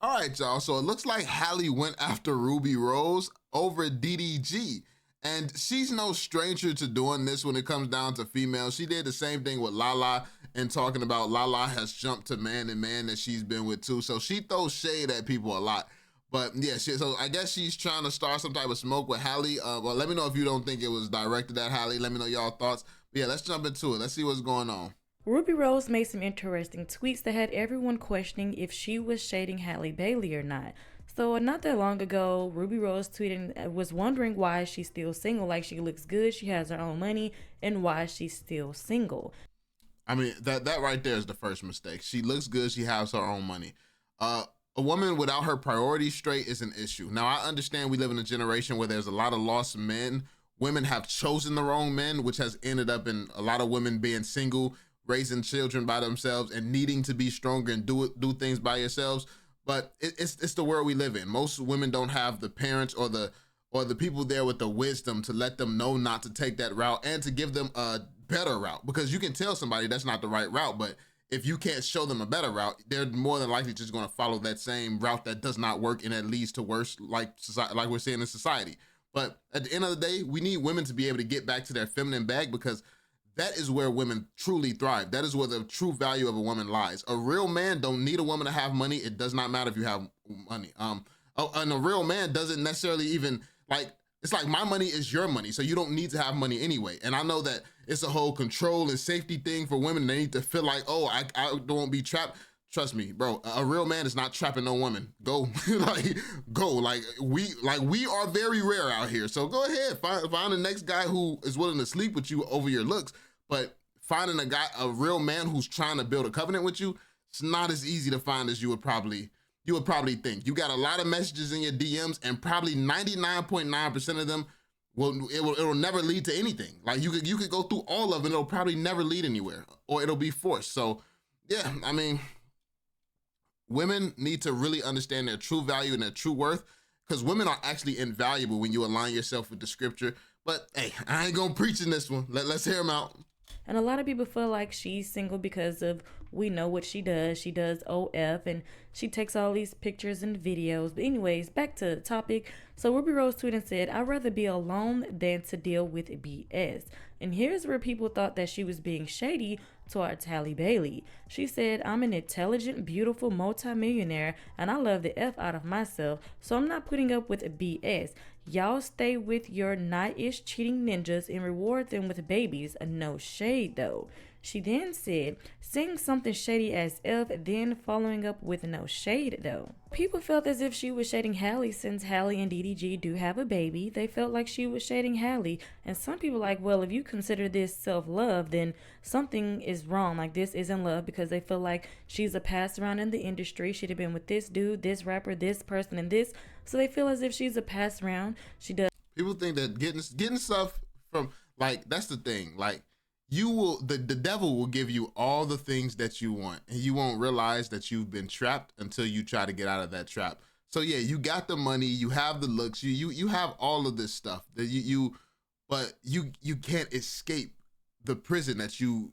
All right, y'all. So it looks like Halle went after Ruby Rose over DDG. And she's no stranger to doing this when it comes down to females. She did the same thing with Lala and talking about Lala has jumped to man and man that she's been with too. So she throws shade at people a lot. But yeah, so I guess she's trying to start some type of smoke with Halle. Well, let me know if you don't think it was directed at Halle. Let me know y'all thoughts. But yeah, let's jump into it. Let's see what's going on. Ruby Rose made some interesting tweets that had everyone questioning if she was shading Halle Bailey or not. So not that long ago, Ruby Rose tweeted was wondering why she's still single. Like she looks good, she has her own money, and why she's still single. I mean, that right there is the first mistake. She looks good. She has her own money. A woman without her priorities straight is an issue. Now, I understand we live in a generation where there's a lot of lost men. Women have chosen the wrong men, which has ended up in a lot of women being single, raising children by themselves, and needing to be stronger and do things by yourselves. But it's the world we live in. Most women don't have the parents or the people there with the wisdom to let them know not to take that route and to give them a better route, because you can tell somebody that's not the right route, but if you can't show them a better route, they're more than likely just going to follow that same route that does not work and that leads to worse, like society, like we're seeing in society. But at the end of the day, we need women to be able to get back to their feminine bag, because that is where women truly thrive. That is where the true value of a woman lies. A real man don't need a woman to have money. It does not matter if you have money. And a real man doesn't necessarily even like. It's like my money is your money, so you don't need to have money anyway. And I know that it's a whole control and safety thing for women. They need to feel like, oh, I don't be trapped. Trust me, bro. A real man is not trapping no woman. Go, like, go. Like we are very rare out here. So go ahead, find the next guy who is willing to sleep with you over your looks. But finding a real man who's trying to build a covenant with you, it's not as easy to find as you would probably think. You got a lot of messages in your DMs, and probably 99.9% of them it'll never lead to anything. Like you could go through all of it, it'll probably never lead anywhere, or it'll be forced. So yeah, I mean, women need to really understand their true value and their true worth, because women are actually invaluable when you align yourself with the scripture. But hey, I ain't gonna preach in this one. Let's hear him out. And a lot of people feel like she's single because of we know what she does. She does OF and she takes all these pictures and videos. But anyways, back to the topic. So Ruby Rose tweeted and said, I'd rather be alone than to deal with BS. And here's where people thought that she was being shady towards Halle Bailey. She said, I'm an intelligent, beautiful multimillionaire and I love the F out of myself, so I'm not putting up with BS. Y'all stay with your night-ish cheating ninjas and reward them with babies. No shade though. She then said, saying something shady as F, then following up with no shade though. People felt as if she was shading Halle since Halle and DDG do have a baby. They felt like she was shading Halle. And some people like, well, if you consider this self-love, then something is wrong. Like this isn't love, because they feel like she's a pass around in the industry. She'd have been with this dude, this rapper, this person, and this. So they feel as if she's a pass around. She does. People think that getting stuff from, like, that's the thing. Like, you will the devil will give you all the things that you want, and you won't realize that you've been trapped until you try to get out of that trap. So yeah, you got the money, you have the looks, you have all of this stuff that but you can't escape the prison that you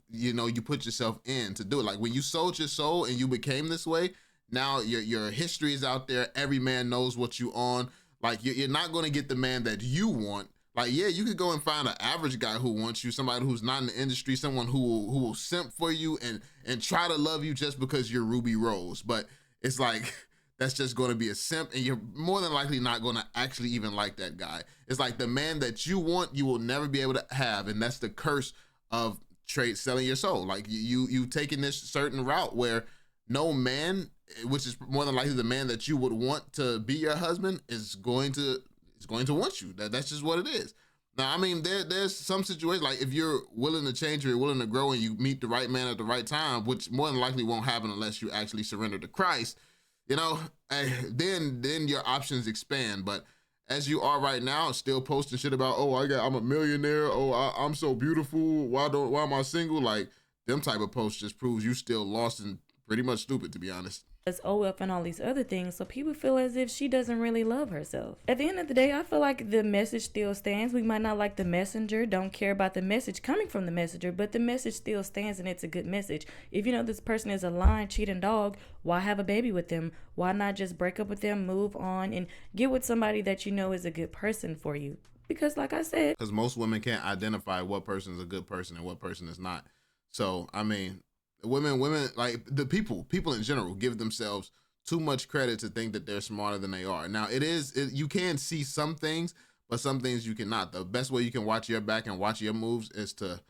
put yourself in to do it. Like when you sold your soul and you became this way, now your history is out there. Every man knows what you on. Like you're not going to get the man that you want. Like, yeah, you could go and find an average guy who wants you, somebody who's not in the industry, someone who will simp for you and try to love you just because you're Ruby Rose. But it's like, that's just going to be a simp, and you're more than likely not going to actually even like that guy. It's like the man that you want, you will never be able to have, and that's the curse of trade selling your soul. Like you taking this certain route where no man, which is more than likely the man that you would want to be your husband, is going to want you. That's just what it is. Now, I mean, there's some situations, like if you're willing to change or you're willing to grow and you meet the right man at the right time, which more than likely won't happen unless you actually surrender to Christ, then your options expand. But as you are right now, still posting shit about, oh, I'm a millionaire, oh, I'm so beautiful, why am I single? Like, them type of posts just proves you still lost and pretty much stupid, to be honest. as OF and all these other things, so people feel as if she doesn't really love herself. At the end of the day, I feel like the message still stands. We might not like the messenger, don't care about the message coming from the messenger, but the message still stands and it's a good message. If you know this person is a lying, cheating dog, why have a baby with them? Why not just break up with them, move on, and get with somebody that you know is a good person for you? Because, like I said, because most women can't identify what person is a good person and what person is not. So I mean, women like the people in general give themselves too much credit to think that they're smarter than they are. Now you can see some things, but some things you cannot. The best way you can watch your back and watch your moves is to,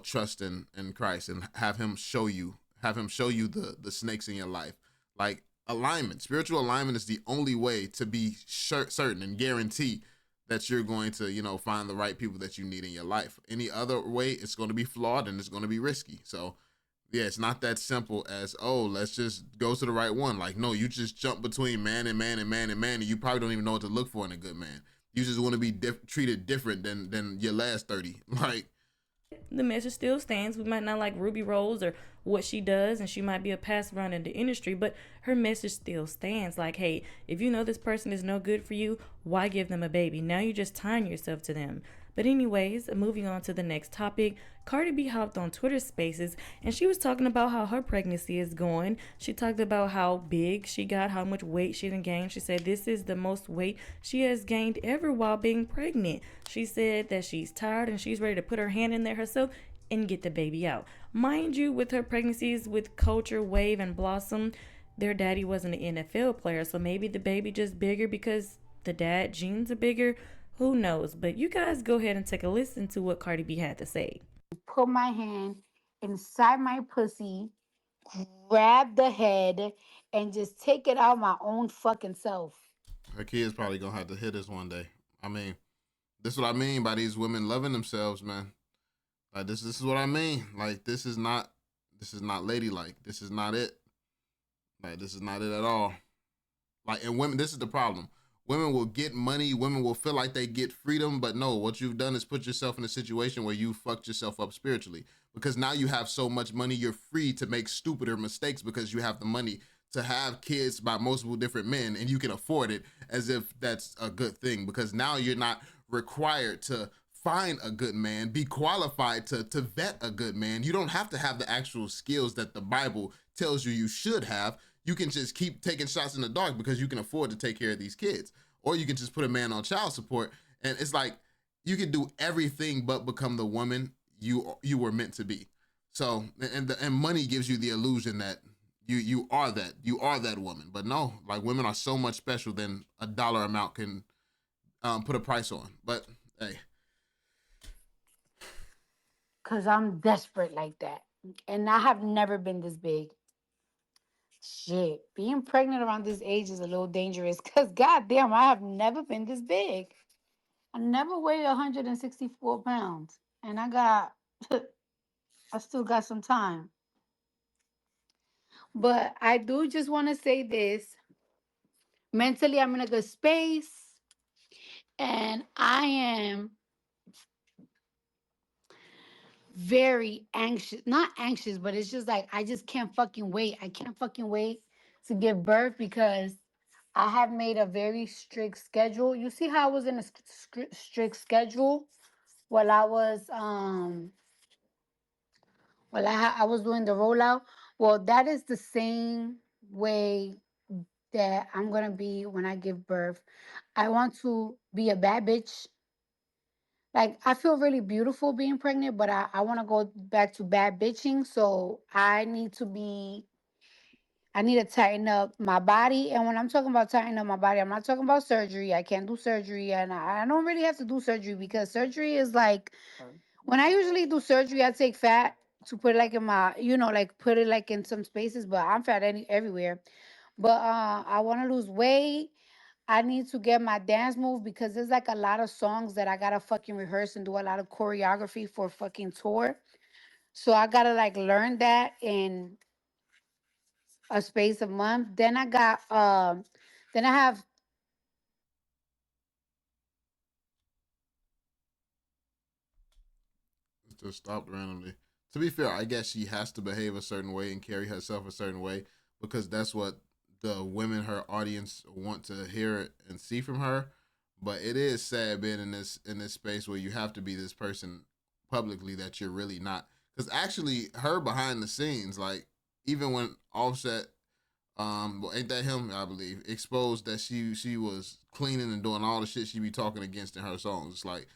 trust in Christ and have him show you the snakes in your life. Like alignment, spiritual alignment is the only way to be certain and guarantee that you're going to, find the right people that you need in your life. Any other way, it's going to be flawed and it's going to be risky. So, yeah, it's not that simple as, oh, let's just go to the right one. Like, no, you just jump between man and man and man and man, and you probably don't even know what to look for in a good man. You just want to be treated different than your last 30. Like, the message still stands. We might not like Rubi Rose or what she does, and she might be a past run in the industry, but her message still stands. Like, hey, if you know this person is no good for you, why give them a baby? Now you're just tying yourself to them. But anyways, moving on to the next topic, Cardi B hopped on Twitter Spaces and she was talking about how her pregnancy is going. She talked about how big she got, how much weight she done gained. She said this is the most weight she has gained ever while being pregnant. She said that she's tired and she's ready to put her hand in there herself and get the baby out. Mind you, with her pregnancies with Culture, Wave, and Blossom, their daddy wasn't an NFL player, so maybe the baby just bigger because the dad genes are bigger. Who knows? But you guys go ahead and take a listen to what Cardi B had to say. Put my hand inside my pussy, grab the head, and just take it out my own fucking self. her kids probably gonna have to hit us one day. I mean, this is what I mean by these women loving themselves, man. Like this is what I mean. Like this is not ladylike. This is not it. Like this is not it at all. Like, and women, this is the problem. Women will get money. Women will feel like they get freedom, but no, what you've done is put yourself in a situation where you fucked yourself up spiritually. Because now you have so much money, you're free to make stupider mistakes because you have the money to have kids by multiple different men and you can afford it as if that's a good thing. Because now you're not required to find a good man, be qualified to vet a good man. You don't have to have the actual skills that the Bible tells you should have. You can just keep taking shots in the dark because you can afford to take care of these kids. Or you can just put a man on child support. And it's like you can do everything but become the woman you were meant to be. So and money gives you the illusion that you are that woman. But no, like women are so much special than a dollar amount can put a price on. But hey, Because I'm desperate like that. And I have never been this big. Shit. Being pregnant around this age is a little dangerous because, goddamn, I have never been this big. I never weighed 164 pounds. And I still got some time. But I do just want to say this. Mentally, I'm in a good space. And I am very anxious. Not anxious, but it's just like I just can't fucking wait. I can't fucking wait to give birth because I have made a very strict schedule. You see how I was in a strict schedule while I was I was doing the rollout. Well, that is the same way that I'm gonna be when I give birth. I want to be a bad bitch. Like I feel really beautiful being pregnant, but I want to go back to bad bitching. So I need to tighten up my body. And when I'm talking about tightening up my body, I'm not talking about surgery. I can't do surgery, and I don't really have to do surgery because surgery is like when I usually do surgery, I take fat to put it like in my, like put it like in some spaces, but I'm fat everywhere. But I want to lose weight. I need to get my dance move because there's like a lot of songs that I gotta fucking rehearse and do a lot of choreography for fucking tour. So I gotta like learn that in a space of month. Then I have it just stopped randomly. To be fair, I guess she has to behave a certain way and carry herself a certain way. because that's what the women, her audience, want to hear and see from her. But it is sad being in this space where you have to be this person publicly that you're really not. Because actually, her behind the scenes, like even when Offset, well, ain't that him? I believe exposed that she was cleaning and doing all the shit she be talking against in her songs. It's like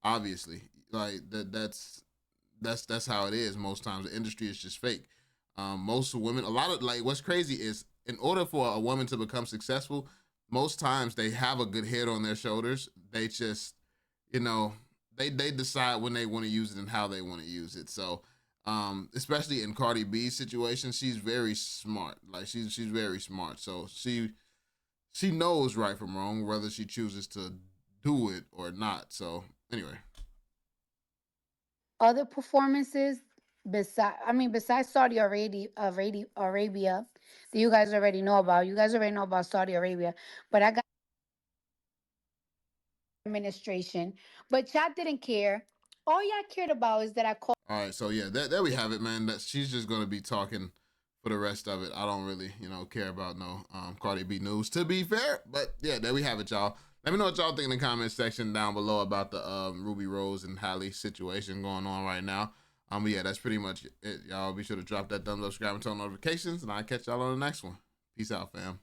obviously, like that's how it is most times. The industry is just fake. Most women, a lot of like what's crazy is in order for a woman to become successful, most times they have a good head on their shoulders. They just, you know, they decide when they want to use it and how they want to use it. So, especially in Cardi B's situation, she's very smart. Like she's very smart. So she knows right from wrong, whether she chooses to do it or not. So anyway, Other performances besides Saudi Arabia, that you guys already know about. You guys already know about Saudi Arabia, but I got administration. But y'all didn't care. All y'all cared about is that I called. all right. So yeah, there we have it, man. That she's just gonna be talking for the rest of it. I don't really, care about no Cardi B news, to be fair. But yeah, there we have it, y'all. Let me know what y'all think in the comment section down below about the Ruby Rose and Halle situation going on right now. But yeah, that's pretty much it, y'all. Be sure to drop that thumbs up, subscribe, and turn on notifications, and I'll catch y'all on the next one. Peace out, fam.